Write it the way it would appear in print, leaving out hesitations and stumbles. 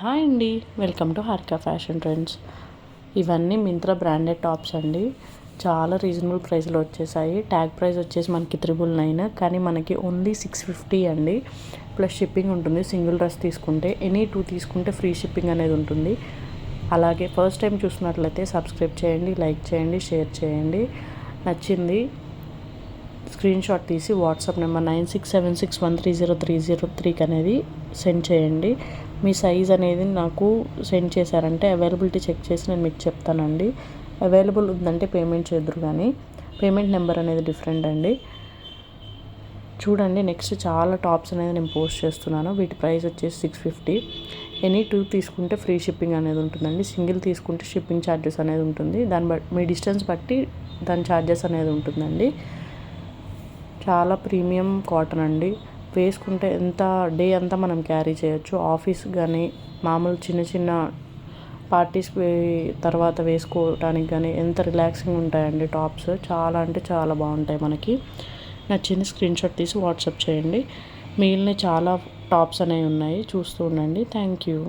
Hi అండి, welcome to Harika fashion trends. ఇవన్నీ Myntra branded tops అండి. చాలా రీజనబుల్ ప్రైస్లో వచ్చేసాయి. ట్యాగ్ ప్రైస్ వచ్చేసి మనకి 999, కానీ మనకి ఓన్లీ 650 అండి. ప్లస్ షిప్పింగ్ ఉంటుంది. సింగిల్ డ్రెస్ తీసుకుంటే, ఎనీ 2 తీసుకుంటే ఫ్రీ షిప్పింగ్ అనేది ఉంటుంది. అలాగే ఫస్ట్ టైం చూసినట్లయితే సబ్స్క్రైబ్ చేయండి, లైక్ చేయండి, షేర్ చేయండి. నచ్చింది స్క్రీన్ షాట్ తీసి వాట్సాప్ నెంబర్ 9676130303కి అనేది సెండ్ చేయండి. మీ సైజ్ అనేది నాకు సెండ్ చేశారంటే అవైలబిలిటీ చెక్ చేసి నేను మీకు చెప్తానండి. అవైలబుల్ ఉందంటే పేమెంట్ చేద్దరు, కానీ పేమెంట్ నెంబర్ అనేది డిఫరెంట్ అండి. చూడండి, నెక్స్ట్ చాలా టాప్స్ అనేది నేను పోస్ట్ చేస్తున్నాను. వీటి ప్రైస్ వచ్చేసి 650. ఎనీ 2 తీసుకుంటే ఫ్రీ షిప్పింగ్ అనేది ఉంటుందండి. సింగిల్ తీసుకుంటే షిప్పింగ్ ఛార్జెస్ అనేది ఉంటుంది. దాన్ని బట్టి మీ డిస్టెన్స్ బట్టి దాని ఛార్జెస్ అనేది ఉంటుందండి. చాలా ప్రీమియం కాటన్ అండి. వేసుకుంటే ఎంత డే అంతా మనం క్యారీ చేయొచ్చు. ఆఫీస్ కానీ మామూలు చిన్న చిన్న పార్టీస్ తర్వాత వేసుకోవడానికి కానీ ఎంత రిలాక్సింగ్ ఉంటాయండి టాప్స్. చాలా అంటే చాలా బాగుంటాయి. మనకి నచ్చింది స్క్రీన్ షాట్ తీసి వాట్సాప్ చేయండి. మిగిలిన చాలా టాప్స్ అనేవి ఉన్నాయి, చూస్తూ ఉండండి. Thank you.